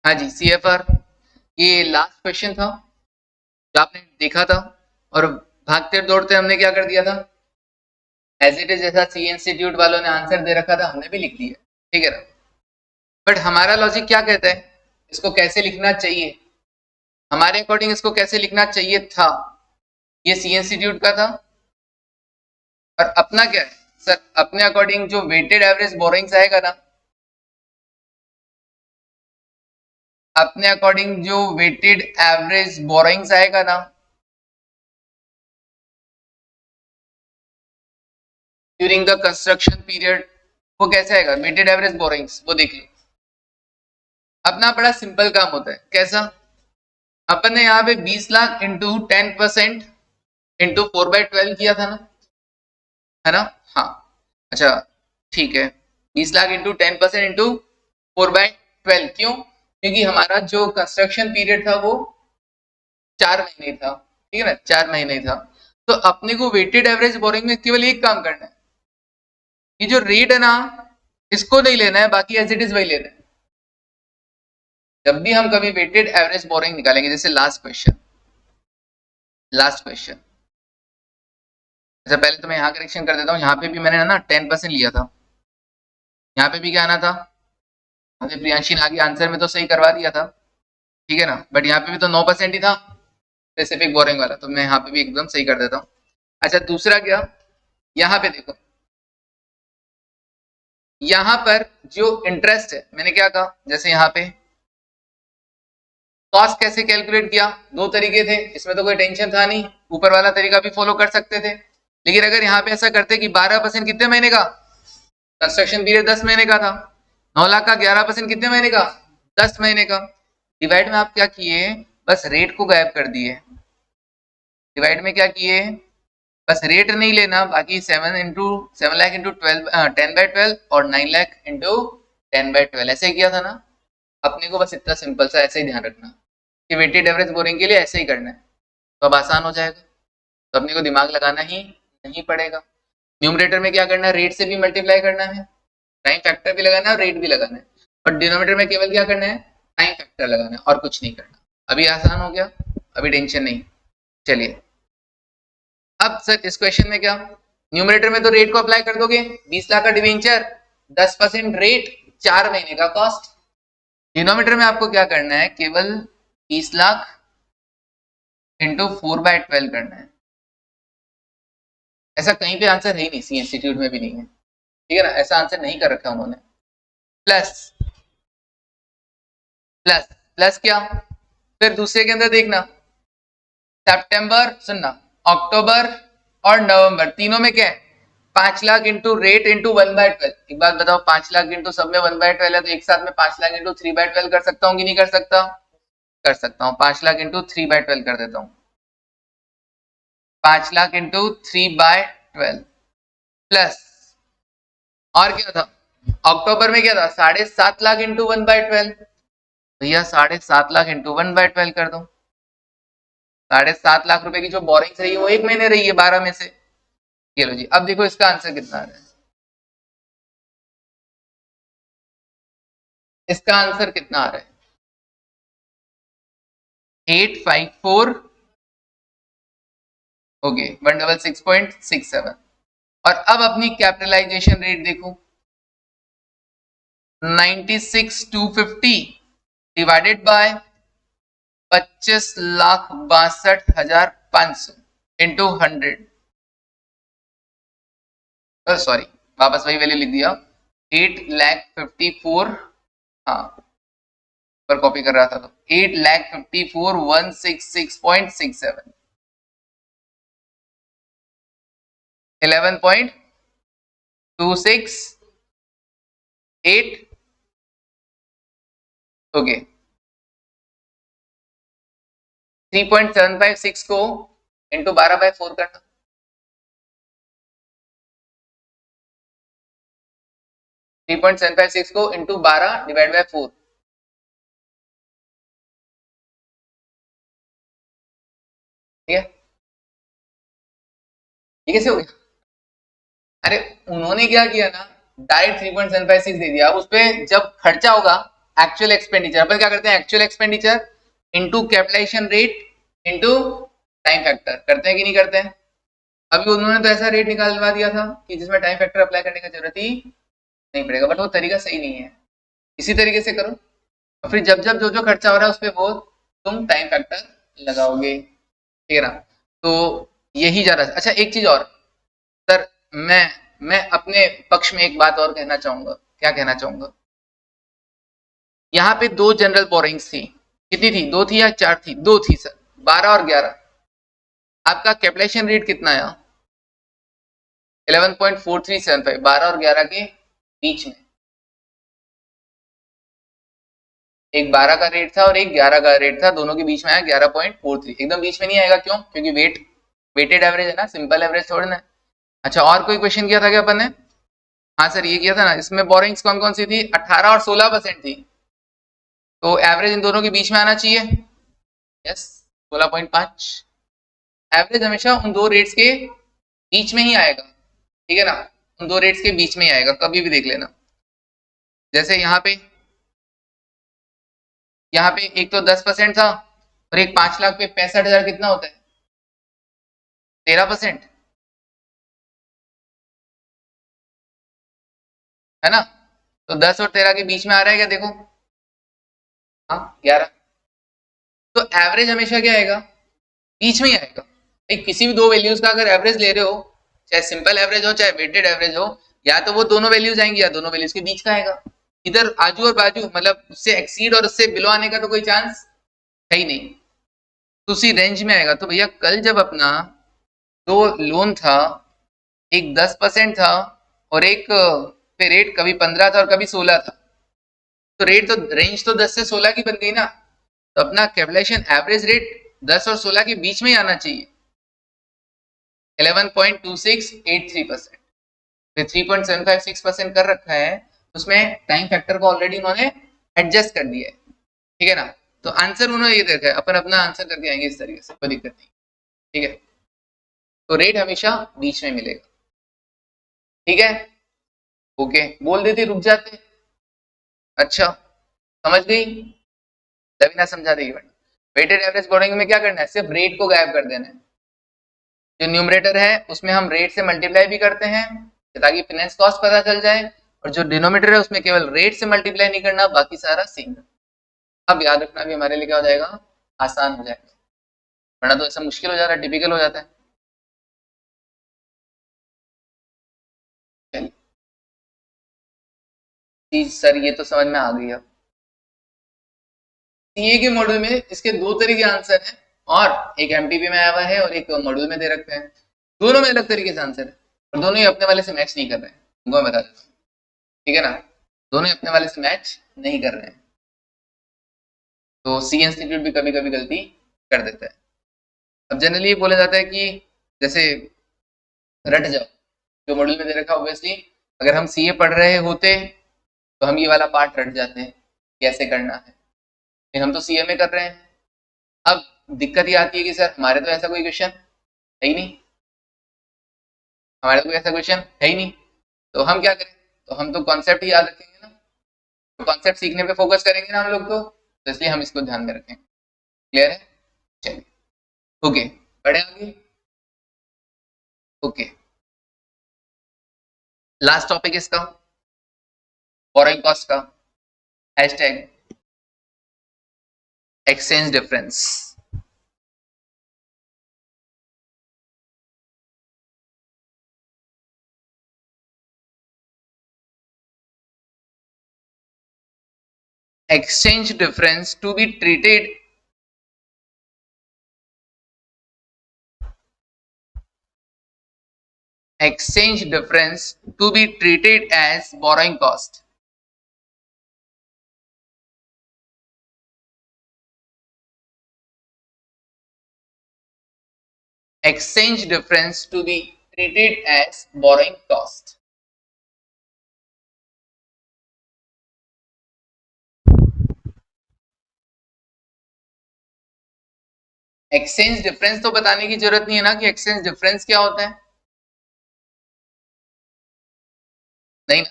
हाँ जी, CFR ये last question था जो आपने देखा था, और भागते दौड़ते हमने क्या कर दिया था, एज इट इज जैसा सी इंस्टीट्यूट वालों ने आंसर दे रखा था हमने भी लिख दिया, ठीक है ना। बट हमारा लॉजिक क्या कहता है, इसको कैसे लिखना चाहिए, हमारे अकॉर्डिंग इसको कैसे लिखना चाहिए था, ये सी इंस्टीट्यूट का था। और अपना क्या है सर, अपने अकॉर्डिंग जो वेटेड एवरेज बोरोइंग्स आएगा ना, अपने अकॉर्डिंग जो वेटेड एवरेज बोरोइंग्स आएगा ना ड्यूरिंग द कंस्ट्रक्शन पीरियड, वो कैसे आएगा वेटेड एवरेज बोरोइंग्स, वो देख लो। अपना बड़ा सिंपल काम होता है, कैसा, अपन ने यहाँ पे 20 लाख इंटू 10% इंटू 4/12 किया था ना, है ना। हाँ, अच्छा, ठीक है, 20 लाख इंटू 10% इंटू 4/12, क्यों, क्योंकि हमारा जो कंस्ट्रक्शन पीरियड था वो 4 महीने था, ठीक है ना, 4 महीने था। तो अपने को वेटेड एवरेज बोरिंग में केवल एक काम करना है, ये जो रेट है ना, इसको नहीं लेना है, बाकी एज इट इज वही लेना है। जब भी हम कभी वेटेड एवरेज बोरिंग निकालेंगे, जैसे लास्ट क्वेश्चन, अच्छा पहले तो मैं यहाँ करेक्शन कर देता हूँ, यहाँ पे भी मैंने ना 10% लिया था, यहाँ पे भी क्या आना था, मुझे प्रियांशी ने आगे आंसर में तो सही करवा दिया था, ठीक है ना, बट यहाँ पे भी तो 9% ही था स्पेसिफिक बोरिंग वाला, तो मैं यहाँ पे भी एकदम सही कर देता हूँ। अच्छा दूसरा क्या, यहाँ पे देखो, यहाँ पर जो इंटरेस्ट है, मैंने क्या कहा, जैसे यहाँ पे कॉस्ट कैसे कैलकुलेट किया, दो तरीके थे, इसमें तो कोई टेंशन था नहीं, ऊपर वाला तरीका भी फॉलो कर सकते थे। लेकिन अगर यहाँ पे ऐसा करते कि 12% कितने महीने का, कंस्ट्रक्शन पीरियड 10 महीने का था, 9 लाख का 11% कितने महीने का, 10 महीने का, डिवाइड में आप क्या किए, बस रेट को गायब कर दिए, डिवाइड में क्या किए, बस रेट नहीं लेना, बाकी 7 लाख इंटू 10/12 और 9 लाख इंटू 10/12 ऐसे ही किया था ना। अपने को बस इतना सिंपल सा ऐसे ही ध्यान रखना कि वेटेड एवरेज बोरिंग के लिए ऐसे ही करना है, तो अब आसान हो जाएगा, तो अपने को दिमाग लगाना ही नहीं पड़ेगा। न्यूमरेटर में क्या करना है, रेट से भी मल्टीप्लाई करना है, टाइम फैक्टर भी लगाना है और रेट भी लगाना है, और डिनोमिनेटर में केवल क्या करना है, टाइम फैक्टर लगाना है और कुछ नहीं करना। अभी आसान हो गया, अभी टेंशन नहीं। चलिए, अब सर इस क्वेश्चन में क्या, न्यूमरेटर में तो रेट को अप्लाई कर दोगे, 20 लाख का डिवेंचर, 10% रेट, 4 महीने का कॉस्ट। डिनोमिनेटर में आपको क्या करना है, केवल 20 लाख इंटू 4/12 करना है। ऐसा कहीं पे आंसर है ही नहीं, सी इंस्टीट्यूट में भी नहीं है, ठीक है ना, ऐसा आंसर नहीं कर रखा उन्होंने। प्लस प्लस प्लस क्या, फिर दूसरे के अंदर देखना, सितंबर सुनना, अक्टूबर और नवंबर तीनों में क्या है, 5 लाख इंटू रेट इंटू 1/12। एक बात बताओ, 5 लाख इंटू सब में 1/12 है, तो एक साथ में 5 लाख इंटू 3/12 कर सकता हूँ कि नहीं कर सकता, कर सकता हूँ, 5 लाख इंटू 3/12 कर देता हूँ, 5 लाख इंटू 3/12 प्लस, और क्या था, अक्टूबर में क्या था, 7.5 लाख इंटू 1/12, भैया 7.5 लाख इंटू 1/12 कर दो, 7.5 लाख रुपए की जो बोरिंग्स रही है वो एक महीने रही है 12 में से। ये लो जी, अब देखो इसका आंसर कितना आ रहा है, इसका आंसर कितना आ रहा है, 854, ओके 166.67। और अब अपनी कैपिटलाइजेशन रेट देखो, 96,250 डिवाइडेड बाय 25,62,500 इंटू 100, सॉरी वापस वही वैल्यू लिख दिया, 8,54, हाँ पर कॉपी कर रहा था, तो 8,54,166.67, 11.268, ओके 3.756 को इंटू 12/4 करना, 3.756 को इंटू 12 डिवाइड बाय 4, ठीक है, ये कैसे हो गया, अरे उन्होंने क्या किया ना, डायरेक्ट 3.756 दे दिया, अब उस पर जब खर्चा होगा एक्चुअल एक्सपेंडिचर, अपन क्या करते हैं, actual expenditure into capitalisation rate into time factor, करते हैं कि नहीं करते हैं। अभी उन्होंने तो ऐसा रेट निकालवा दिया था कि जिसमें टाइम फैक्टर अप्लाई करने की जरूरत ही नहीं पड़ेगा, बट वो तरीका सही नहीं है। इसी तरीके से करो और फिर जब जब जो जो खर्चा हो रहा है उस पर वो तुम टाइम फैक्टर लगाओगे, ठीक है ना। तो यही जा रहा है। अच्छा एक चीज और सर, मैं अपने पक्ष में एक बात और कहना चाहूंगा। क्या कहना चाहूंगा, यहाँ पे दो जनरल बोरिंग्स थी, कितनी थी, दो थी या चार थी, दो थी सर, 12 और 11। आपका कैपिटलाइजेशन रेट कितना आया, 11.4375, 12 और 11 के बीच में। एक 12 का रेट था और एक 11 का रेट था, दोनों के बीच में आया 11.43। एकदम बीच में नहीं आएगा, क्यों, क्योंकि वेटेड एवरेज है ना, सिंपल एवरेज थोड़ी ना। अच्छा और कोई क्वेश्चन किया था क्या अपन ने, हाँ सर ये किया था ना, इसमें बोरिंग्स कौन कौन सी थी, 18 और 16% थी, तो एवरेज इन दोनों के बीच में आना चाहिए, यस 16.5। एवरेज हमेशा उन दो रेट्स के बीच में ही आएगा, ठीक है ना, उन दो रेट्स के बीच में ही आएगा, कभी भी देख लेना। जैसे यहाँ पे एक तो 10% था और एक 5 लाख पे 65,000 कितना होता है, 13%, है ना। तो 10 और 13 के बीच में आ रहा है क्या, देखो, हाँ 11। तो एवरेज हमेशा क्या आएगा, बीच में ही आएगा। एक किसी भी दो वैल्यूज का अगर एवरेज ले रहे हो, चाहे सिंपल एवरेज हो चाहे वेटेड एवरेज हो, या तो वो दोनों वैल्यूज आएंगी या दोनों वैल्यूज के बीच का आएगा। इधर आजू और बाजू मतलब उससे एक्सीड और उससे बिलो आने का तो कोई चांस है ही नहीं, तो उसी रेंज में आएगा। तो भैया कल जब अपना दो लोन था, एक 10% था और एक पे रेट कभी 15 था और कभी 16 था, तो रेट तो रेंज तो 10 से 16 की बन गई ना, तो अपना कैपिटलाइजेशन एवरेज रेट 10 और 16 के बीच में ही आना चाहिए, 11.2683%। फिर 3.756% कर रखा है, उसमें टाइम फैक्टर को ऑलरेडी उन्होंने एडजस्ट कर दिया है, ठीक है ना। तो आंसर उन्होंने ये देखा है, अपन अपना आंसर करके आएंगे इस तरीके से, कोई दिक्कत नहीं, ठीक है। तो रेट हमेशा बीच में मिलेगा, ठीक है, ओके, बोल देती रुक जाते। अच्छा समझ गई, तभी ना समझा देगी वरना। वेटेड एवरेज बोरिंग में क्या करना है, सिर्फ रेट को गायब कर देना है। जो न्यूमरेटर है उसमें हम रेट से मल्टीप्लाई भी करते हैं ताकि फाइनेंस कॉस्ट पता चल जाए, और जो डिनोमिनेटर है उसमें केवल रेट से मल्टीप्लाई नहीं करना, बाकी सारा सेम। अब याद रखना भी हमारे लिए क्या हो जाएगा, आसान हो जाएगा, वरना तो ऐसा मुश्किल हो जाता है, टिपिकल हो जाता है। चलिए सर ये तो समझ में आ गई। अब सीए के मॉड्यूल में इसके दो तरह के आंसर हैं, और एक एमटीपी में आया हुआ है और एक मॉड्यूल में दे रखते हैं, दोनों में अलग तरीके से आंसर है, और दोनों ही अपने वाले से मैच नहीं कर रहे हैं, उनको मैं बता देता हूँ, ठीक है ना, दोनों ही अपने वाले से मैच नहीं कर रहे हैं। तो सी इंस्टीट्यूट भी कभी कभी गलती कर देता है। अब जनरली ये बोला जाता है कि जैसे रट जाओ, जो मॉड्यूल में दे रखा ऑब्वियसली, अगर हम सीए पढ़ रहे होते तो हम ये वाला पार्ट रट जाते हैं कैसे करना है, लेकिन हम तो सीए में कर रहे हैं। अब दिक्कत ये आती है कि सर हमारे तो ऐसा कोई क्वेश्चन है ही नहीं, हमारे तो कोई ऐसा क्वेश्चन है ही नहीं, तो हम क्या करें, तो हम तो कॉन्सेप्ट ही याद रखेंगे ना, तो कॉन्सेप्ट सीखने पे फोकस करेंगे ना हम लोग, तो इसलिए हम इसको ध्यान में रखेंगे। क्लियर है, चलिए ओके, बढ़े आगे, ओके। लास्ट टॉपिक इसका बोरोइंग कॉस्ट का, hashtag exchange difference. exchange difference to be treated exchange difference to be treated as borrowing cost। exchange difference to be treated as borrowing cost। Exchange difference तो बताने की जरूरत नहीं है ना कि एक्सचेंज डिफरेंस क्या होता है, नहीं ना,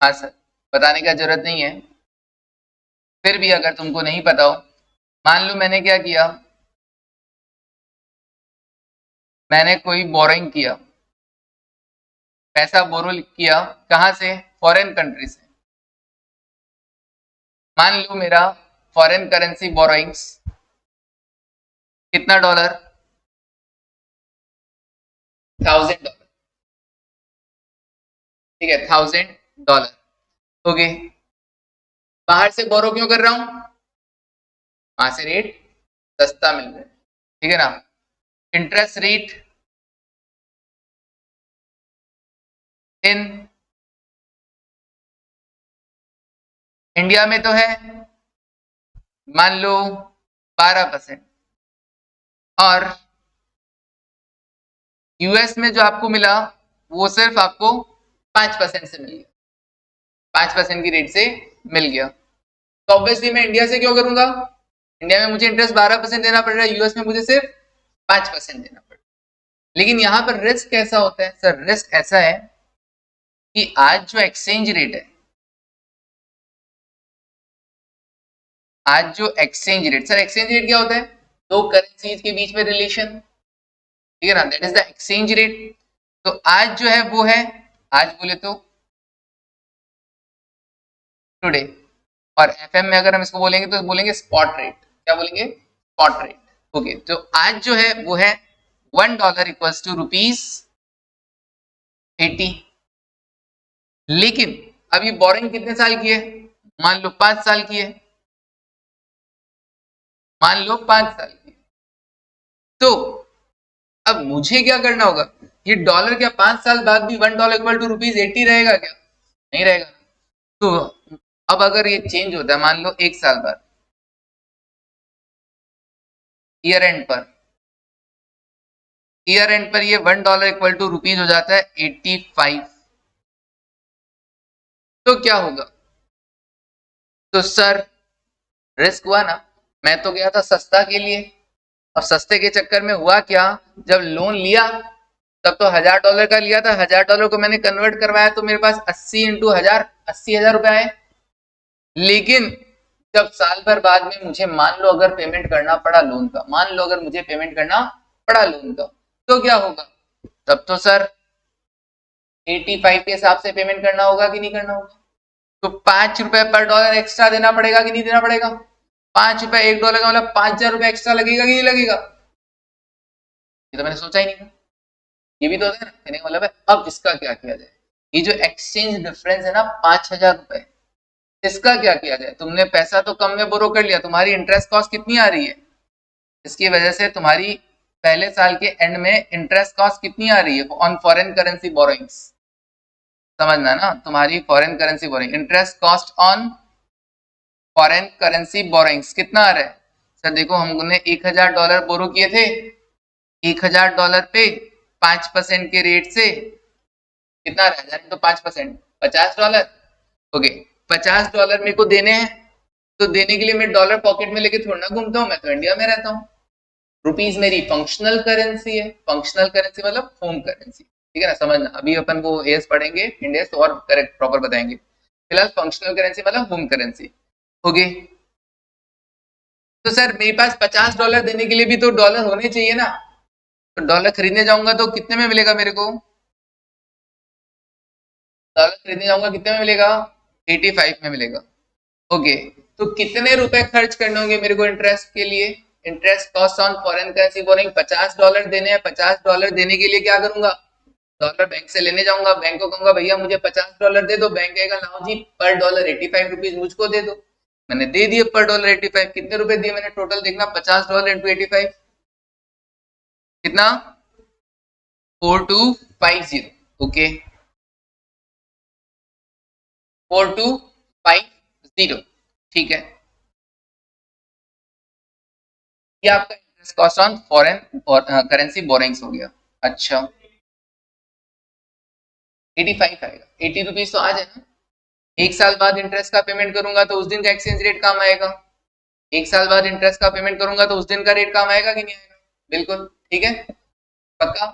हाँ सर बताने का जरूरत नहीं है। फिर भी अगर तुमको नहीं पता हो, मान लो मैंने क्या किया, मैंने कोई बोरोइंग किया, पैसा बोरो किया, कहां से? फॉरेन कंट्री से। मान लो मेरा फॉरेन करेंसी बोरोइंग्स कितना डॉलर? $1000, ठीक है, $1000। ओके, बाहर से बोरो क्यों कर रहा हूं? वहां से रेट सस्ता मिल रहा है, ठीक है ना। इंटरेस्ट रेट इन इंडिया में तो है मान लो 12%, और यूएस में जो आपको मिला वो सिर्फ आपको 5% से मिल गया, 5% की रेट से मिल गया। तो ऑब्वियसली मैं इंडिया से क्यों करूंगा? इंडिया में मुझे इंटरेस्ट 12% देना पड़ रहा है, यूएस में मुझे सिर्फ 5% देना पड़ रहा है। लेकिन यहां पर रिस्क कैसा होता है सर? रिस्क ऐसा है कि आज जो एक्सचेंज रेट है, आज जो exchange rate, sir exchange rate क्या होता है? दो करेंसीज के बीच में रिलेशन, ठीक है ना, that is the exchange rate. तो आज जो है वो है, आज बोले तो टुडे, और एफएम में अगर हम इसको बोलेंगे तो बोलेंगे स्पॉट रेट। क्या बोलेंगे? Spot rate. ओके, तो आज जो है वो है $1 इक्वल्स टू ₹80। लेकिन अब ये बोरिंग कितने साल की है? मान लो 5 साल की है, मान लो 5 साल की। तो अब मुझे क्या करना होगा? ये डॉलर क्या 5 साल बाद भी $1 इक्वल टू ₹80 रहेगा क्या? नहीं रहेगा। तो अब अगर ये चेंज होता है, मान लो 1 साल बाद, ईयर एंड पर, ईयर एंड पर ये $1 इक्वल टू रुपीज हो जाता है 85। तो क्या होगा? तो सर रिस्क हुआ ना। मैं तो गया था सस्ता के लिए, और सस्ते के चक्कर में हुआ क्या, जब लोन लिया तब तो $1000 का लिया था, $1000 को मैंने कन्वर्ट करवाया तो मेरे पास 80 इंटू 1000, 80,000 रुपए आए। लेकिन जब साल भर बाद में मुझे मान लो अगर पेमेंट करना पड़ा लोन का, मान लो अगर मुझे पेमेंट करना पड़ा लोन का, तो क्या होगा? तब तो सर 85 के हिसाब से पेमेंट करना होगा कि नहीं करना होगा? तो ₹5 पर डॉलर एक्स्ट्रा देना पड़ेगा कि नहीं देना पड़ेगा? ₹5 $1 का मतलब ₹5000 एक्स्ट्रा लगेगा कि नहीं लगेगा? ये तो मैंने सोचा ही नहीं था। ये भी तो होता है ना, कहने का मतलब है। अब इसका क्या किया जाए? ये जो एक्सचेंज डिफरेंस है ना ₹5000, इसका क्या किया जाए? तुमने पैसा तो कम में बोरो कर लिया, तुम्हारी इंटरेस्ट कॉस्ट कितनी आ रही है? इसकी वजह से तुम्हारी पहले साल के एंड में इंटरेस्ट कॉस्ट कितनी आ रही है ऑन फॉरेन करेंसी बोरोइंग्स? समझना ना, तुम्हारी foreign currency borrowing, interest cost on foreign currency borrowings कितना आ रहा है? सर देखो, हमने $1000 बोरो किए थे, $1000 पे 5% के रेट से कितना आ रहा है? 1000 तो 5%, $50। ओके, $50 मेरे को देने हैं, तो देने के लिए मैं डॉलर पॉकेट में लेके थोड़ा ना घूमता हूँ, मैं तो इंडिया में रहता हूँ। रुपीज मेरी फंक्शनल करेंसी है, फंक्शनल करेंसी मतलब होम करेंसी, ठीक है ना, समझना। अभी अपन वो एस पढ़ेंगे इंडिया तो और करेक्ट प्रॉपर बताएंगे। फिलहाल फंक्शनल करेंसी मतलब होम करेंसी। ओके, तो सर मेरे पास $50 देने के लिए भी तो डॉलर होने चाहिए ना। तो डॉलर खरीदने जाऊंगा तो कितने में मिलेगा मेरे को? डॉलर खरीदने जाऊंगा कितने में मिलेगा? 85 में मिलेगा। ओके, तो कितने रुपए खर्च करने होंगे मेरे को इंटरेस्ट के लिए? Interest cost on foreign currency boring $50 देने हैं। $50 देने के लिए क्या करूंगा? डॉलर बैंक से लेने जाऊंगा, बैंक को कहूंगा भैया मुझे $50 दे दो, बैंक कहेगा लाओ जी पर डॉलर 85 रुपीज मुझको दे दो। मैंने दे दिए पर डॉलर 85। कितने रुपए दिए मैंने टोटल? देखना, $50 इंटू 85 कितना? 4250। ओके, 4250, ठीक है। ये आपका इंटरेस्ट कॉस्ट ऑन फॉरेन और करेंसी बोरिंग्स हो गया। अच्छा, 85 आएगा, 80 रुपीज तो आज है ना। एक साल बाद इंटरेस्ट का पेमेंट करूंगा तो उस दिन का एक्सचेंज रेट काम आएगा। एक साल बाद इंटरेस्ट का पेमेंट करूंगा तो उस दिन का रेट काम आएगा कि नहीं आएगा? बिल्कुल, ठीक है, पक्का।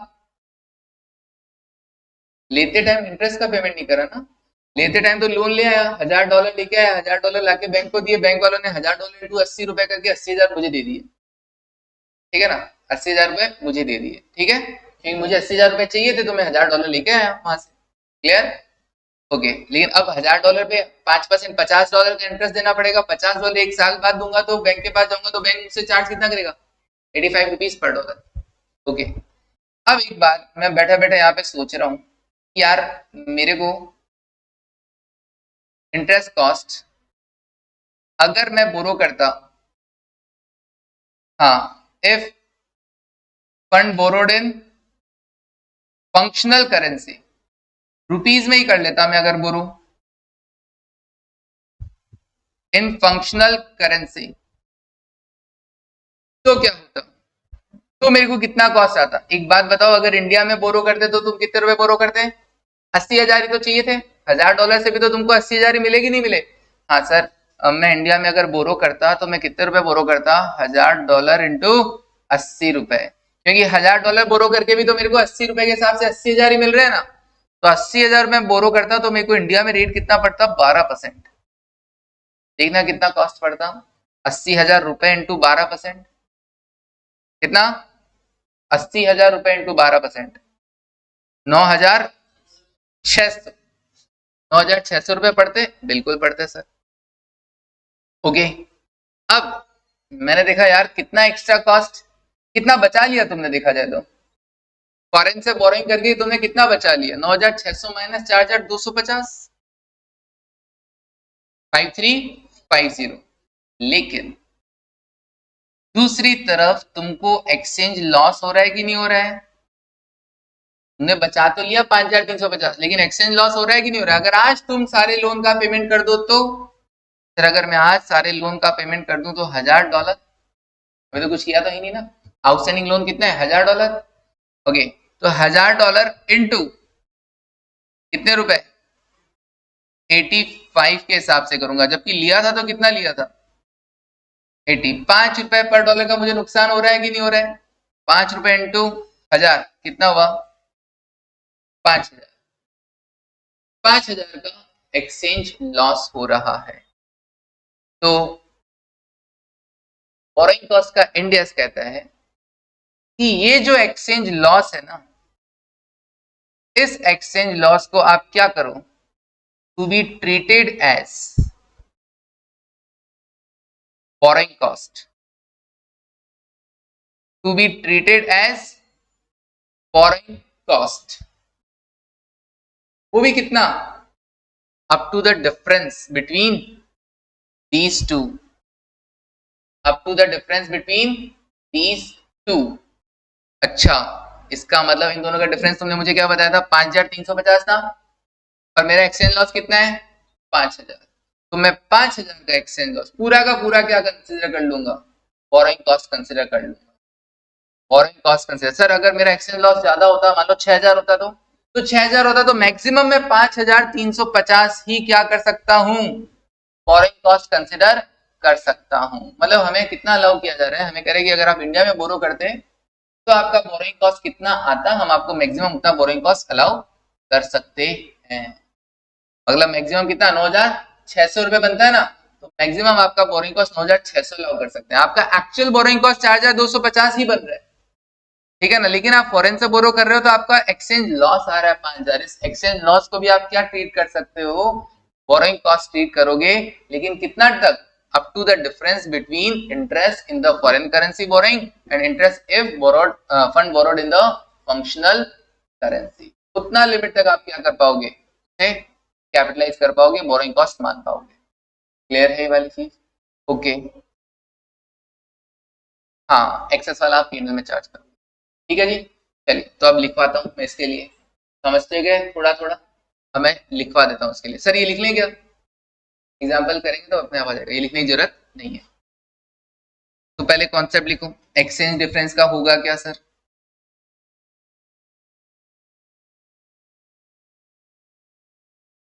लेते टाइम इंटरेस्ट का पेमेंट नहीं करा ना, लेते टाइम तो लोन ले आया, $1000 लेके आया, $1000 लाके बैंक को दिए, बैंक वालों ने $1000 इंटू 80 रुपए करके 80,000 मुझे दे दिए, ठीक है ना, 80,000 रुपए मुझे दे दिए, ठीक है, क्योंकि मुझे 80,000 रुपए चाहिए थे तो मैं $1000 लेके आया वहां से, क्लियर, ओके। लेकिन अब $1000 पे 5% $50 का इंटरेस्ट देना पड़ेगा, $50 एक साल बाद दूंगा तो बैंक के पास जाऊंगा तो बैंक मुझसे चार्ज कितना करेगा, 85 रुपीज पर डॉलर, ओके। अब एक बार मैं बैठा बैठा यहाँ पे सोच रहा हूँ कि यार मेरे को इंटरेस्ट कॉस्ट अगर मैं बोरो करता, हाँ, if fund borrowed in functional currency, rupees में ही कर लेता मैं अगर बोरो इन फंक्शनल करेंसी, तो क्या होता, तो मेरे को कितना कॉस्ट आता, एक बात बताओ, अगर इंडिया में बोरो करते तो तुम कितने रुपए बोरो करते, 80,000 ही तो चाहिए थे, $1000 से भी तो तुमको 80,000 ही मिलेगी नहीं मिले, हाँ सर, अब मैं इंडिया में अगर बोरो करता तो मैं कितने रुपए बोरो करता, $1000 इंटू 80 रुपए, क्योंकि $1000 बोरो करके भी तो मेरे को 80 रुपए के हिसाब से 80,000 ही मिल रहे हैं ना, तो 80,000 में बोरो करता तो मेरे को इंडिया में रेट कितना पड़ता, 12%, देखना कितना कॉस्ट पड़ता, 80,000 रुपए इंटू 12%, कितना, 80,000 रुपए इंटू 12%, 9,600, 9,600 रुपए पड़ते, बिल्कुल पड़ते सर, ओके। अब मैंने देखा यार कितना एक्स्ट्रा कॉस्ट, कितना बचा लिया तुमने, देखा जाए तो फॉरेन से बोरिंग करके तुमने कितना बचा लिया, 9,600 माइनस 4,250, 5350, लेकिन दूसरी तरफ तुमको एक्सचेंज लॉस हो रहा है कि नहीं हो रहा है, तुमने बचा तो लिया 5,350, लेकिन एक्सचेंज लॉस हो रहा है कि नहीं हो रहा है, अगर आज तुम सारे लोन का पेमेंट कर दो तो, फिर अगर मैं आज सारे लोन का पेमेंट कर दूं तो $1,000, अभी तो कुछ किया तो ही नहीं ना, आउटस्टैंडिंग लोन कितना है, $1,000, ओके, तो $1,000 इंटू कितने रुपए, 85 के हिसाब से करूंगा, जबकि लिया था तो कितना लिया था, 80, ₹5 पर डॉलर का मुझे नुकसान हो रहा है कि नहीं हो रहा है, ₹5 इंटू 1,000 कितना हुआ, 5,000, 5,000 का एक्सचेंज लॉस हो रहा है, तो बोरोइंग कॉस्ट का इंडेक्स कहता है कि ये जो एक्सचेंज लॉस है ना, इस एक्सचेंज लॉस को आप क्या करो, to be treated as borrowing cost, to be treated as borrowing cost, वो भी कितना, up to the difference between these two, up to the difference between these two, अच्छा, इसका मतलब इन दोनों का डिफरेंस तुमने मुझे क्या बताया था, 5,350 था, और मेरा एक्सचेंज लॉस कितना है, 5,000, तो मैं 5,000 का एक्सचेंज लॉस पूरा का पूरा क्या कंसिडर कर लूंगा, बोरोइंग कॉस्ट कंसिडर कर लूंगा, बोरोइंग कॉस्ट कंसिडर, सर अगर मेरा एक्सचेंज लॉस ज्यादा होता, मान लो 6,000 होता तो 6,000 होता तो मैक्सिमम मैं 5,350 ही क्या कर सकता हूं, बोरोइंग कॉस्ट कंसिडर कर सकता हूं, मतलब हमें कितना अलाउ किया जा रहा है, हमें कह रहे हैं कि अगर आप इंडिया में बोरो करते हैं तो आपका बोरोइंग कॉस्ट कितना आता, हम आपको मैक्सिमम उतना बोरोइंग कॉस्ट अलाउ कर सकते हैं, मतलब मैक्सिमम कितना, 9,600 रुपए बनता है ना, तो मैक्सिमम आपका बोरोइंग कॉस्ट 9,600 अलाउ कर सकते हैं, आपका एक्चुअल बोरोइंग कॉस्ट 4,250 ही बन रहा है, ठीक है ना, लेकिन आप फॉरेन से बोरो कर रहे हो तो आपका एक्सचेंज लॉस आ रहा है 5,000, इस एक्सचेंज लॉस को भी आप क्या ट्रीट कर सकते हो, बोरोइंग कॉस्ट ट्रीट करोगे, लेकिन कितना तक, up to the difference between interest in the foreign currency borrowing and interest if borrowed fund borrowed in the functional currency, उतना लिमिट तक आप क्या कर पाओगे, कैपिटलाइज कर पाओगे, बोरोइंग कॉस्ट मान पाओगे, क्लियर है ये वाली चीज, ओके, हाँ, एक्सेस वाला आप पीएनएल में चार्ज करोगे, ठीक है जी, चलिए तो अब लिखवाता हूँ मैं इसके लिए, समझते गए थोड़ा थोड़ा, अब मैं लिखवा देता हूँ इसके लिए, सर ये लिख लें क्या, एग्जाम्पल करेंगे तो अपने आप आ जाएगा, ये लिखने की जरूरत नहीं है, तो पहले कॉन्सेप्ट लिखो, एक्सचेंज डिफरेंस का होगा क्या सर,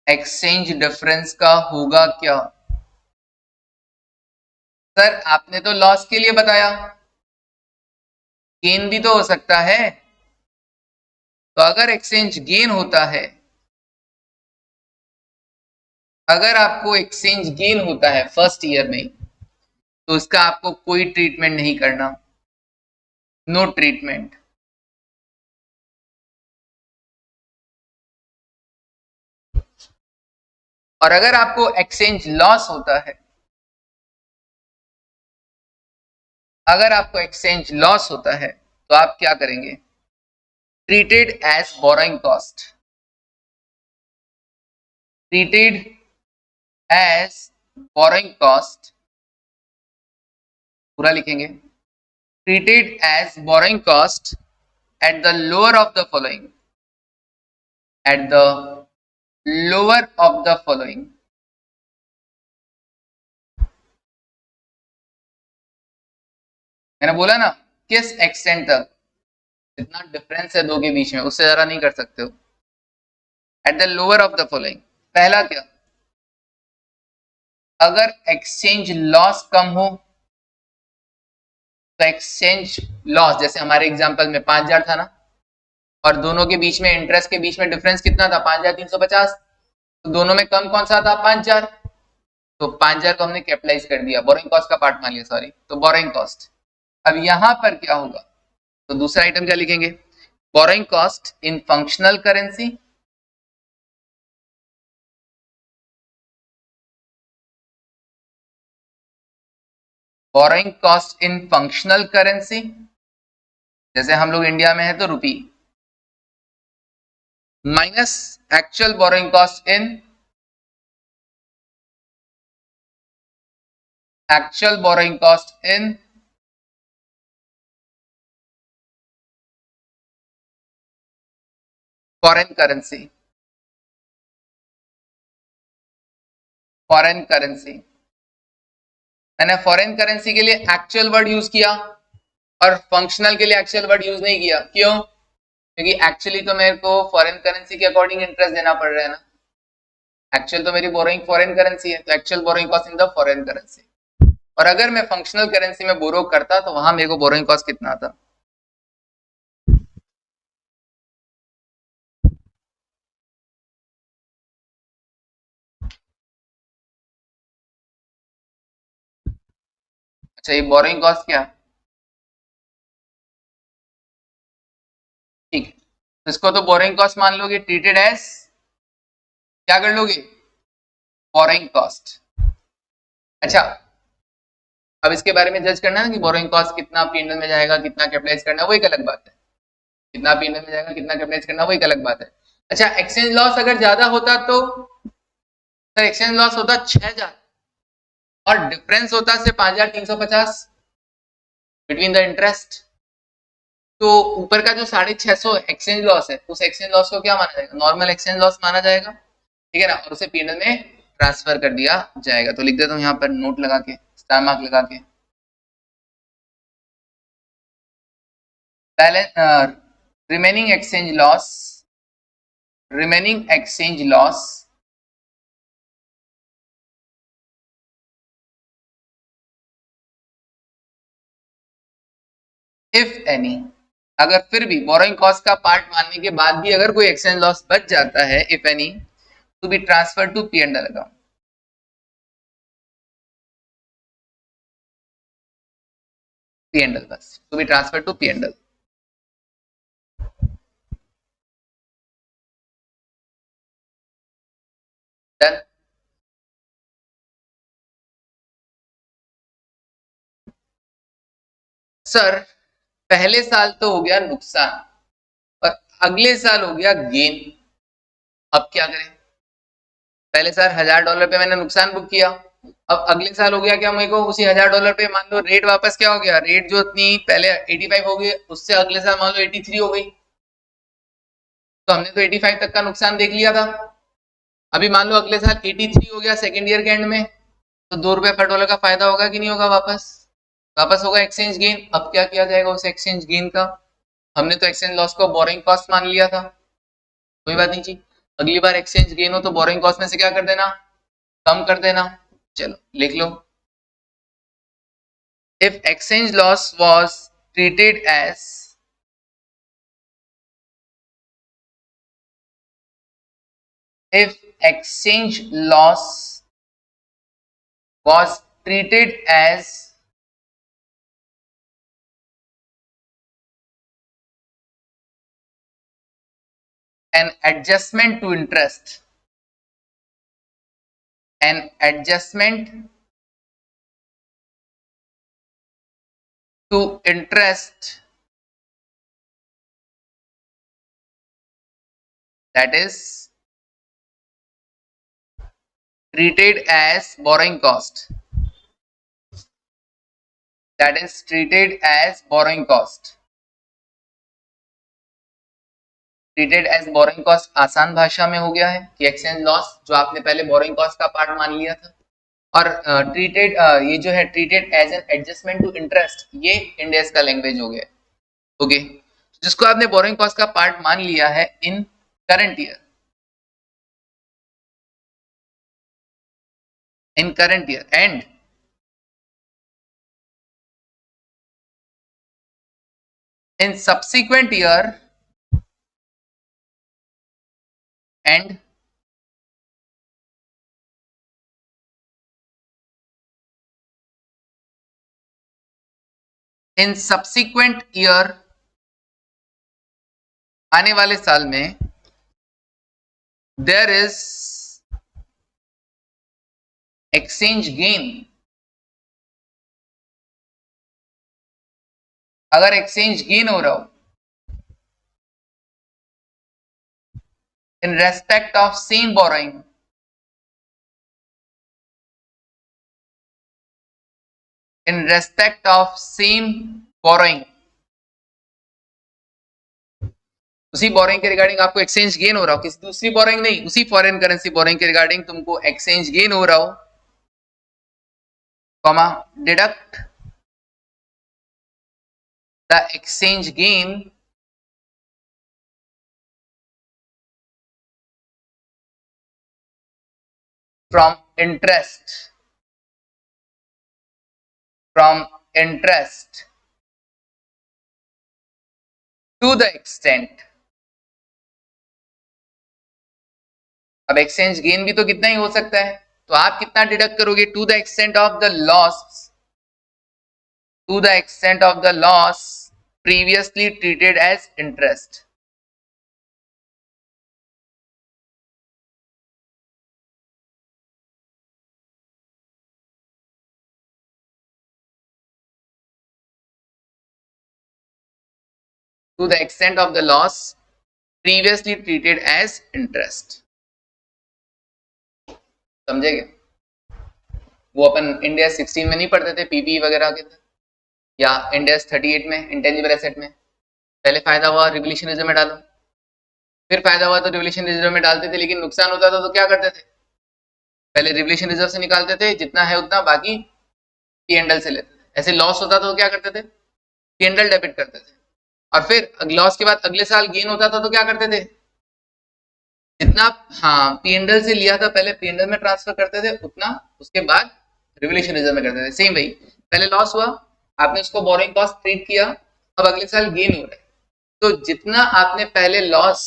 एक्सचेंज डिफरेंस का होगा क्या, सर आपने तो लॉस के लिए बताया, गेन भी तो हो सकता है, तो अगर एक्सचेंज गेन होता है अगर आपको एक्सचेंज गेन होता है फर्स्ट ईयर में तो उसका आपको कोई ट्रीटमेंट नहीं करना, नो ट्रीटमेंट। और अगर आपको एक्सचेंज लॉस होता है, अगर आपको एक्सचेंज लॉस होता है तो आप क्या करेंगे? Treated as borrowing cost, treated as borrowing cost, पूरा लिखेंगे, treated as borrowing cost at the lower of the following, at the lower of the following. मैंने बोला ना किस एक्सटेंट तक, इतना डिफरेंस है दो के बीच में, उससे ज्यादा नहीं कर सकते हो। Eight the lower of the following, पहला क्या? अगर एक्सचेंज लॉस कम हो तो एक्सचेंज लॉस, जैसे हमारे एग्जांपल में 5000 था ना, और दोनों के बीच में इंटरेस्ट के बीच में डिफरेंस कितना था? 5350। तो दोनों में कम कौन सा था? 5000। तो 5000 को हमने कैपिटलाइज कर दिया, बोरिंग कॉस्ट का पार्ट मान लिया, सॉरी, तो बोरिंग कॉस्ट। अब यहां पर क्या होगा? तो दूसरा आइटम क्या लिखेंगे? Borrowing cost in functional currency, borrowing cost in functional currency, जैसे हम लोग इंडिया में है तो rupee, minus actual borrowing cost in, actual borrowing cost in foreign currency, foreign currency. मैंने फॉरेन करेंसी के लिए एक्चुअल वर्ड यूज किया और फंक्शनल के लिए एक्चुअल वर्ड यूज नहीं किया, क्यों? क्योंकि एक्चुअली तो मेरे को फॉरेन करेंसी के अकॉर्डिंग इंटरेस्ट देना पड़ रहा है ना, एक्चुअल तो मेरी बोरोइंग फॉरेन करेंसी है, तो actual borrowing cost in the foreign currency. और अगर मैं फंक्शनल करेंसी में बोरो करता तो वहां मेरे को बोरोइंग कॉस्ट कितना आता? अच्छा, ये बोरोइंग कॉस्ट क्या है? ठीक है, तो इसको तो बोरोइंग कॉस्ट मान लोगे, ट्रीटेड एज क्या कर लोगे? Borrowing cost. अच्छा, अब इसके बारे में जज करना है कि बोरोइंग कॉस्ट कितना पीएनएल में जाएगा, कितना कैपिटलाइज करना है, वो एक अलग बात है। कितना पीएनएल में जाएगा, कितना कैपिटलाइज करना, वो एक अलग बात है। अच्छा, एक्सचेंज लॉस अगर ज्यादा होता तो? सर एक्सचेंज लॉस होता 6000 और डिफरेंस होता सिर्फ 5350 बिटवीन द इंटरेस्ट। तो ऊपर का जो 650 एक्सचेंज लॉस है, उस एक्सचेंज लॉस को क्या माना जाएगा? नॉर्मल एक्सचेंज लॉस माना जाएगा, ठीक है ना, और उसे पीएनएल में ट्रांसफर कर दिया जाएगा। तो लिख देता हूं यहाँ पर नोट लगा के, स्टार मार्क लगा के, balance remaining exchange loss, remaining exchange loss if any, अगर फिर भी बोरोइंग कॉस्ट का पार्ट मानने के बाद भी अगर कोई एक्सचेंज लॉस बच जाता है, if any, to be transfer to P and L account, P and L, बस to be transfer to P and L. Done. Sir पहले साल तो हो गया नुकसान और अगले साल हो गया गेन, अब क्या करें? पहले साल $1000 पे मैंने नुकसान बुक किया, अब अगले साल हो गया क्या मेरे को उसी $1000 पे, मान लो रेट वापस क्या हो गया, रेट जो इतनी पहले 85 हो गई उससे अगले साल मान लो 83 हो गई, तो हमने तो 85 तक का नुकसान देख लिया था। अभी मान लो अगले साल 83 हो गया सेकेंड ईयर के एंड में, तो $2 पर डॉलर का फायदा होगा कि नहीं होगा? वापस वापस होगा एक्सचेंज गेन। अब क्या किया जाएगा उस एक्सचेंज गेन का? हमने तो एक्सचेंज लॉस को बोरिंग कॉस्ट मान लिया था, कोई बात नहीं जी, अगली बार एक्सचेंज गेन हो तो बोरिंग कॉस्ट में से क्या कर देना? कम कर देना। चलो लिख लो, if exchange loss was treated as, if exchange loss was treated as an adjustment to interest. An adjustment to interest, that is treated as borrowing cost. That is treated as borrowing cost. Treated as boring cost आसान भाषा में हो गया है कि exchange loss जो आपने पहले बोरिंग कॉस्ट का पार्ट मान लिया था, और ट्रीटेड ये जो है treated as an adjustment to interest, ये इंडियस का लैंग्वेज हो गया। ओके, जिसको आपने बोरिंग कॉस्ट का पार्ट मान लिया है in current year, in current year and in subsequent year and in subsequent year, आने वाले साल में there is exchange gain। अगर exchange gain हो रहा हो in respect of same borrowing, in respect of same borrowing, उसी बोरिंग के रिगार्डिंग आपको एक्सचेंज गेन हो रहा हो, किसी दूसरी बोरिंग नहीं, उसी फॉरेन करेंसी बोरिंग के रिगार्डिंग तुमको एक्सचेंज गेन हो रहा हो, comma deduct the exchange gain from interest, from interest to the extent, अब एक्सचेंज गेन भी तो कितना ही हो सकता है, तो आप कितना डिडक्ट करोगे, to the extent of the loss, to the extent of the loss previously treated as interest. to the extent of the loss previously treated as interest। समझेगे? वो अपन इंडिया 16 में नहीं पढ़ते थे पीपी वगैरह के, या इंडिया 38 में इंटेंजिबल एसेट में, पहले फायदा हुआ रिवोल्यूशन रिजर्व में डालो, फिर फायदा हुआ तो रिवोल्यूशन रिजर्व में डालते थे, लेकिन नुकसान होता था तो क्या करते थे, पहले रिवोल्यूशन रिजर्व से निकालते थे जितना है उतना, बाकी पी एंड एल से लेते थे। ऐसे लॉस होता था तो क्या करते थे, पी एंड एल डेबिट करते थे, और फिर लॉस के बाद अगले साल गेन होता था तो क्या करते थे, जितना हाँ पीएनएल से लिया था पहले पीएनएल में ट्रांसफर करते थे उतना, उसके बाद रिवोल्यूशन रिजर्व में करते थे। सेम वही, पहले लॉस हुआ, आपने उसको बोरिंग कॉस्ट ट्रीट किया, अब अगले साल गेन हो रहा है, तो जितना आपने पहले लॉस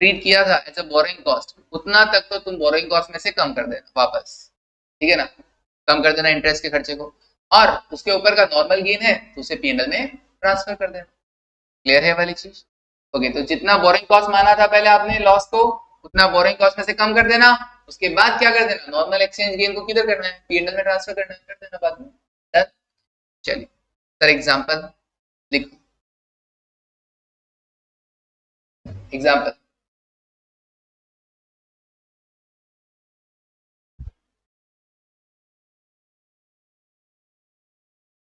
ट्रीट किया था एज अ बोरिंग कॉस्ट, उतना तक तो तुम बोरिंग कॉस्ट में से कम कर देना वापस, ठीक है ना, कम कर देना इंटरेस्ट के खर्चे को, और उसके ऊपर का नॉर्मल गेन है तो उसे पीएनएल में ट्रांसफर कर देना। क्लियर है वाली चीज? ओके, तो जितना बोरिंग कॉस्ट माना था पहले आपने लॉस को, उतना बोरिंग कॉस्ट में से कम कर देना, उसके बाद क्या कर देना, नॉर्मल एक्सचेंज गेन को किधर करना है, पीएनएल में ट्रांसफर करना है, कर देना बाद में। डन? चलिए सर एग्जांपल लिखो, example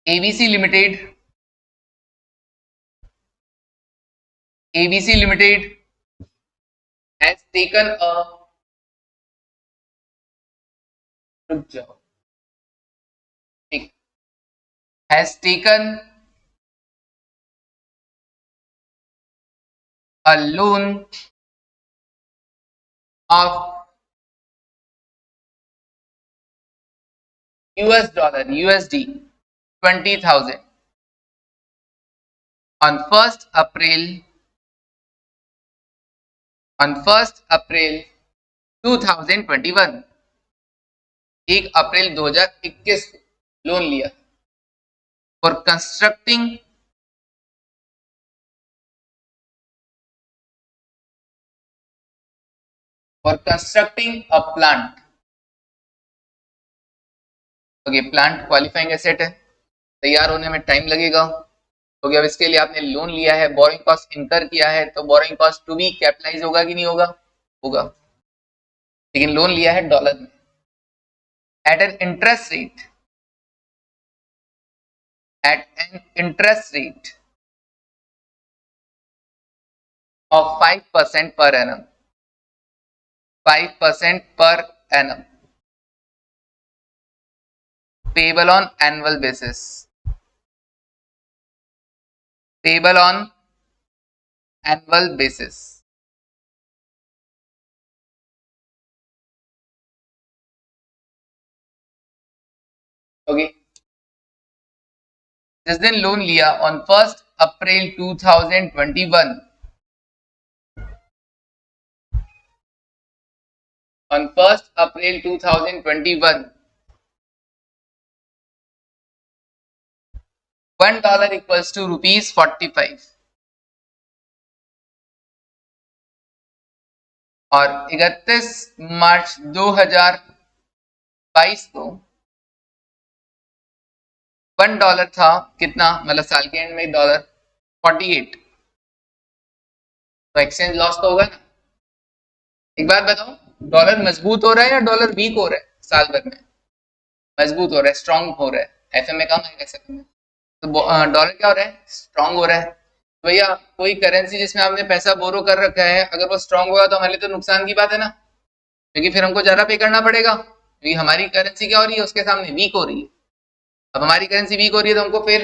ABC limited, ABC Limited has taken a has taken a loan of US dollar USD 20,000 on 1st April 2021 1 April 2021 loan लिया for constructing a plant. Okay, plant qualifying asset है, तैयार होने में time लगेगा। तो अब इसके लिए आपने लोन लिया है, बोरिंग कॉस्ट इनकर किया है, तो boring cost to be capitalise होगा कि नहीं होगा? होगा। लेकिन लोन लिया है डॉलर में at an interest rate of 5% per annum, 5% per annum, payable on annual basis, payable on annual basis। Okay, जिस दिन लोन लिया on 1 April 2021, on 1 April 2021 $1 equals to ₹45 और 31 मार्च 2022 को $1 था कितना, मतलब साल के एंड में $48, तो एक्सचेंज लॉस तो होगा ना। एक बात बताओ, डॉलर मजबूत हो रहा है या डॉलर वीक हो रहा है? साल भर में मजबूत हो रहा है, स्ट्रांग हो रहा है, एफएम में कम है कैसे में, तो डॉलर क्या हो रहा है? स्ट्रांग हो रहा है। तो भैया कोई करेंसी जिसमें आपने पैसा बोरो कर रखा है, अगर वो स्ट्रांग होगा तो हमारे लिए तो नुकसान की बात है ना, क्योंकि फिर हमको ज्यादा पे करना पड़ेगा, क्योंकि हमारी करेंसी क्या हो रही है, उसके सामने वीक हो रही है। अब हमारी करेंसी वीक हो रही है तो हमको फिर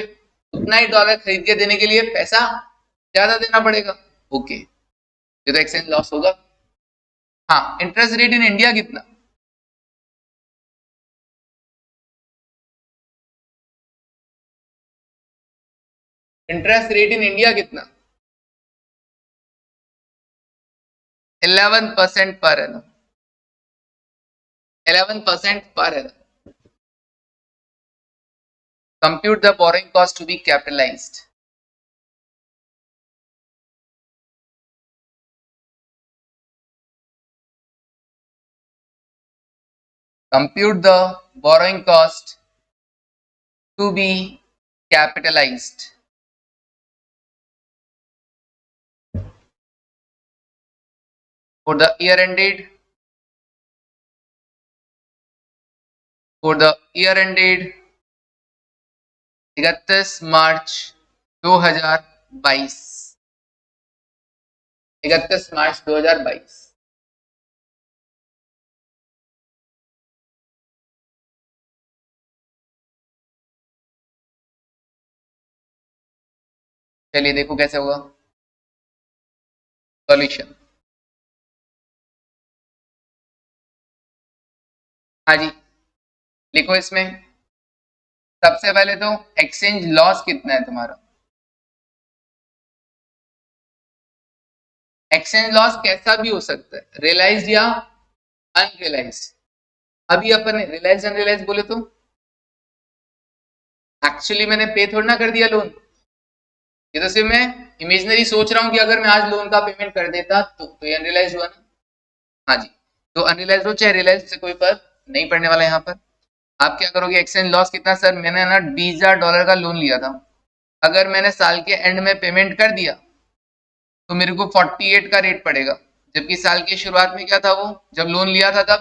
उतना ही डॉलर खरीद के देने के लिए पैसा ज्यादा देना पड़ेगा। ओके, ये तो एक्सचेंज लॉस होगा। हाँ, इंटरेस्ट रेट इन इंडिया कितना? इंटरेस्ट रेट इन इंडिया कितना? 11% per annum, 11% per annum. Compute the boring cost to be capitalised. Compute the borrowing cost to be capitalized for the year ended, for the year ended 31 मार्च 2022, 31 मार्च 2022। चलिए देखो कैसे होगा solution. हाँ जी, लिखो इसमें सबसे पहले तो एक्सचेंज लॉस कितना है तुम्हारा। एक्सचेंज लॉस कैसा भी हो सकता है, रियलाइज्ड या अनरियलाइज्ड। अभी अपन ने रियलाइज्ड अनरियलाइज्ड बोले तो एक्चुअली मैंने पे थोड़ा ना कर दिया लोन, ये तो सिर्फ मैं इमेजिनरी सोच रहा हूँ कि अगर मैं आज लोन का पेमेंट कर देता तो ये अनरियलाइज हुआ ना। हाँ जी, तो अनरियलाइज हो चाहे रियलाइज से कोई फर्क नहीं पड़ने वाला यहाँ पर। आप क्या करोगे, एक्सचेंज लॉस कितना? सर मैंने ना $20,000 का लोन लिया था, अगर मैंने साल के एंड में पेमेंट कर दिया तो मेरे को 48 का रेट पड़ेगा, जबकि साल की शुरुआत में क्या था, वो जब लोन लिया था तब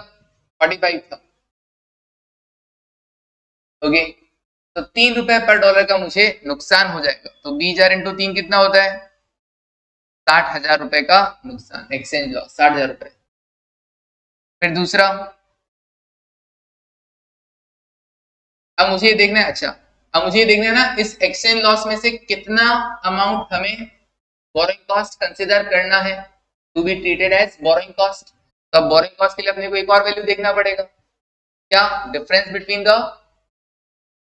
45 था। ओके, तो ₹3 पर डॉलर का मुझे नुकसान हो जाएगा, तो 20,000 इंटू 3 कितना होता है? ₹60,000 का नुकसान, एक्सचेंज लॉस ₹60,000। फिर दूसरा, अब मुझे ये देखना है, अच्छा अब मुझे ये देखना है ना, इस एक्सचेंज लॉस में से कितना अमाउंट हमें बोरिंग कॉस्ट कंसिडर करना है to be treated as boring cost. तो अब बोरिंग कॉस्ट के लिए अपने को एक और वैल्यू देखना पड़ेगा, क्या? Difference between the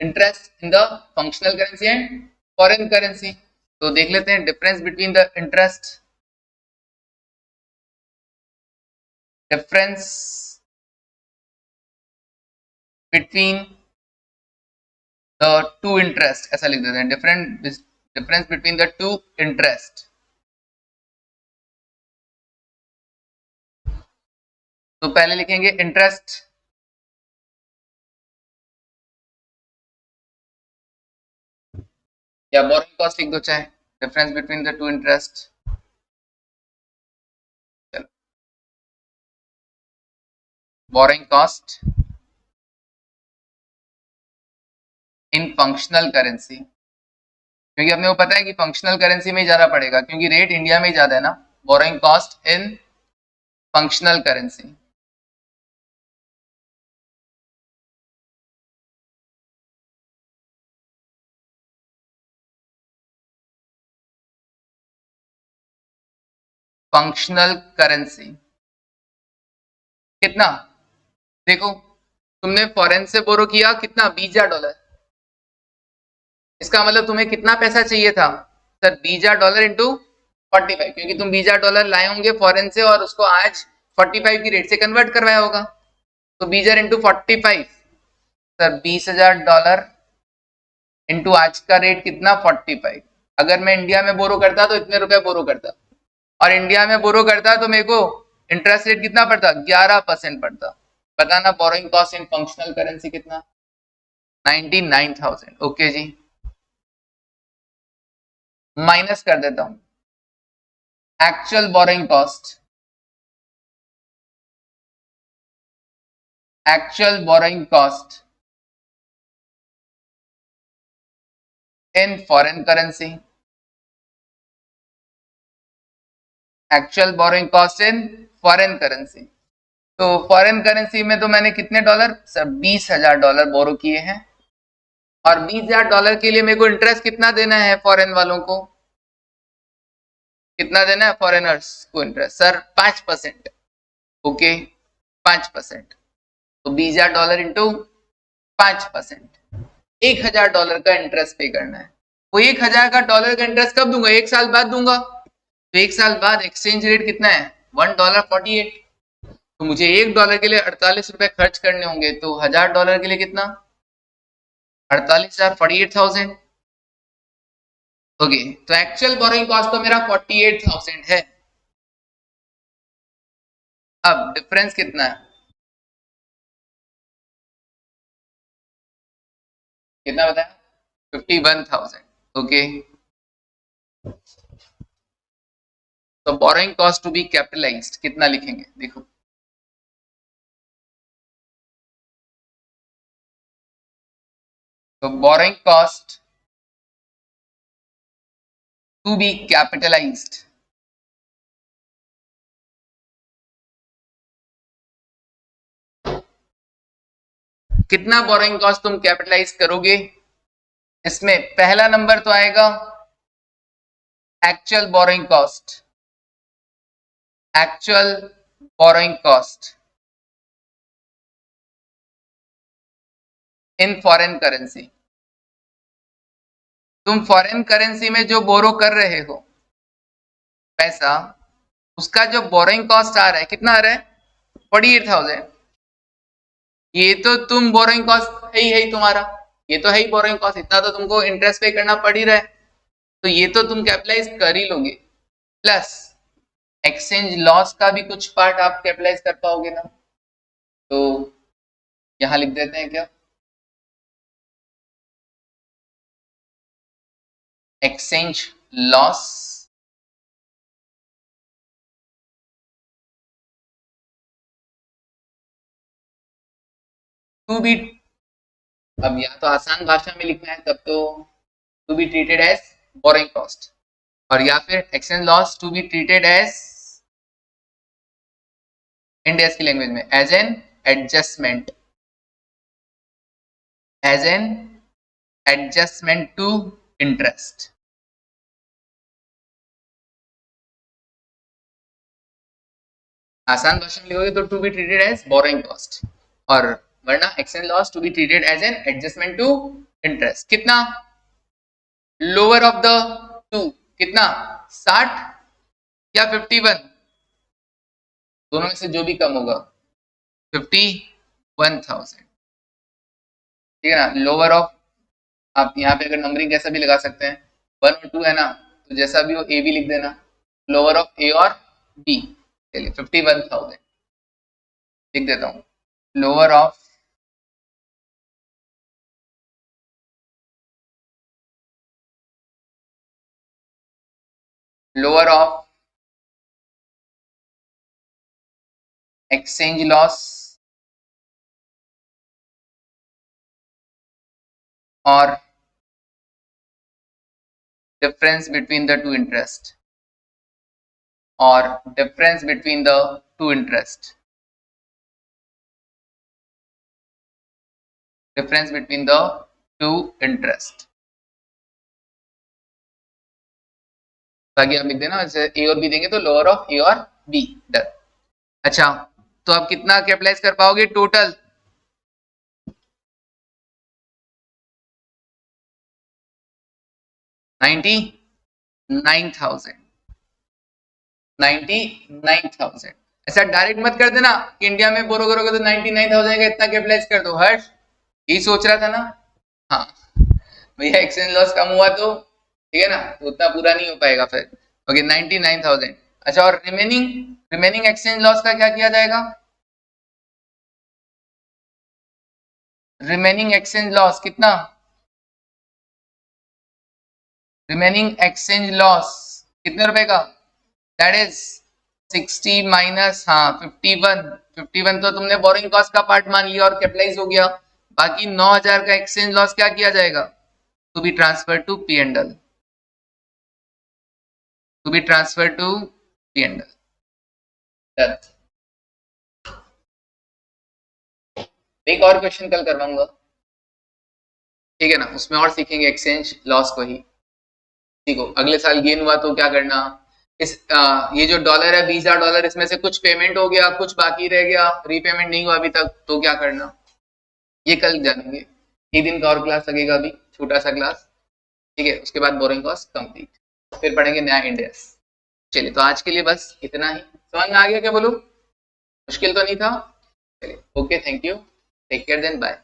interest in the functional currency and foreign currency. तो देख लेते हैं difference between the interest difference between the two interest, ऐसा लिख देते हैं, difference between the two interest. तो पहले लिखेंगे इंटरेस्ट, या बोरोइंग कॉस्ट लिख दो चाहे, difference between the two interest. चलो, borrowing cost in functional currency, क्योंकि अपने को पता है कि फंक्शनल करेंसी में ही ज्यादा पड़ेगा, क्योंकि रेट इंडिया में ही ज्यादा है ना। Borrowing cost in functional currency, functional currency कितना, देखो तुमने फॉरेन से बोरो किया कितना, $20,000। इसका मतलब तुम्हें कितना पैसा चाहिए था सर, $20,000 इंटू 45, क्योंकि तुम $20,000 लाए होंगे फॉरेन से और उसको आज 45 की रेट से कन्वर्ट करवाया होगा। तो 20,000 इंटू 45 सर $20,000 इंटू आज का रेट कितना 45। अगर मैं इंडिया में बोरो करता तो इतने रुपए बोरो करता, और इंडिया में बोरो करता तो मेरे को इंटरेस्ट रेट कितना पड़ता, 11% पड़ता। बताना borrowing cost in functional currency कितना, 99,000। ओके जी, माइनस कर देता हूं actual borrowing cost, actual borrowing cost in foreign currency, actual borrowing cost in foreign currency. तो फॉरेन करेंसी में तो मैंने कितने डॉलर सर, $20,000 बोरो किए हैं, और $20,000 के लिए मेरे को इंटरेस्ट कितना देना है फॉरेन वालों को, कितना देना है फॉरेनर्स को इंटरेस्ट सर, 5%। ओके, 5%, तो $20,000 इंटू 5%, $1,000 का इंटरेस्ट पे करना है। वो $1,000 का इंटरेस्ट कब दूंगा, 1 साल बाद दूंगा। तो 1 साल बाद एक्सचेंज रेट कितना है, $1.48। तो मुझे $1 के लिए 48 रुपए खर्च करने होंगे, तो $1,000 के लिए कितना, 48,000, 48,000। ओके, तो एक्चुअल बोरोइंग कॉस्ट तो मेरा 48,000 है। अब डिफरेंस कितना है, कितना बताया, 51,000। ओके, तो borrowing cost to be capitalised कितना लिखेंगे, देखो तो borrowing cost to be capitalised, कितना बोरोइंग कॉस्ट तुम कैपिटलाइज करोगे। इसमें पहला नंबर तो आएगा actual borrowing cost, actual borrowing cost in foreign currency. तुम फॉरेन करेंसी में जो बोरो कर रहे हो पैसा, उसका जो बोरोइंग कॉस्ट आ रहा है कितना आ रहा है, 48,000। ये तो तुम बोरोइंग कॉस्ट है ही तुम्हारा, ये तो है ही बोरोइंग कॉस्ट, इतना तो तुमको इंटरेस्ट पे करना पड़ ही रहा है, तो ये तो तुम कैपिटलाइज कर ही लोगे। प्लस एक्सचेंज लॉस का भी कुछ पार्ट आप कैपिटलाइज कर पाओगे ना, तो यहां लिख देते हैं क्या, एक्सचेंज लॉस टू बी, अब या तो आसान भाषा में लिखना है तब तो to be treated as borrowing cost, और या फिर exchange loss to be treated as India की लैंग्वेज में as an adjustment, as an adjustment to interest. आसान भाषा में लिखोगे तो to be treated as borrowing cost, और वरना exchange loss to be treated as an adjustment to interest. कितना, लोअर ऑफ द टू कितना, 60 या 51, दोनों में से जो भी कम होगा 51,000, ठीक है ना। लोअर ऑफ, आप यहाँ पे अगर नंबरिंग कैसा भी लगा सकते हैं, 1 और 2 है ना, तो जैसा भी हो ए भी लिख देना, लोअर ऑफ ए और बी। चलिए 51,000 लिख देता हूँ, लोअर ऑफ एक्सचेंज लॉस और difference between the two interest, or difference between the two interest, difference between the two interest। बाकी आप लिख देना, जैसे ए और बी देंगे तो लोअर ऑफ ए और बी। डन। अच्छा, तो आप कितना कैपिटलाइज कर पाओगे टोटल? 99,000, 99,000। ऐसा डायरेक्ट मत कर देना कि इंडिया में बोरो करोगे तो 99,000 का इतना कैपिटलाइज कर दो। हर्ष यही सोच रहा था ना? हाँ भैया, एक्सचेंज लॉस कम हुआ तो ठीक है ना, तो उतना पूरा नहीं हो पाएगा फिर। ओके 99,000। अच्छा, और रिमेनिंग एक्सचेंज लॉस का क्या किया जाएगा? रिमेनिंग एक्सचेंज लॉस कितना? रिमेनिंग एक्सचेंज लॉस कितने रुपए का? दैट इज 60 माइनस, हाँ 51 तो तुमने बोरिंग कॉस्ट का पार्ट मान लिया और कैपिटलाइज हो गया। बाकी 9,000 का एक्सचेंज लॉस क्या किया जाएगा? To be transfer to P and L, to be transfer to P and L. एक और क्वेश्चन कल करवाऊंगा, ठीक है ना, उसमें और सीखेंगे एक्सचेंज लॉस को ही। देखो अगले साल गेन हुआ तो क्या करना, ये जो डॉलर है $20,000, इसमें से कुछ पेमेंट हो गया, कुछ बाकी रह गया, रीपेमेंट नहीं हुआ अभी तक, तो क्या करना, ये कल जानेंगे। एक दिन का और क्लास लगेगा, अभी छोटा सा क्लास, ठीक है। उसके बाद बोरिंग कॉस्ट कंप्लीट, फिर पढ़ेंगे नया इंडेक्स। चलिए, तो आज के लिए बस इतना ही। समझ में आ गया क्या? बोलो, मुश्किल तो नहीं था? चलिए, okay, thank you, take care then, bye.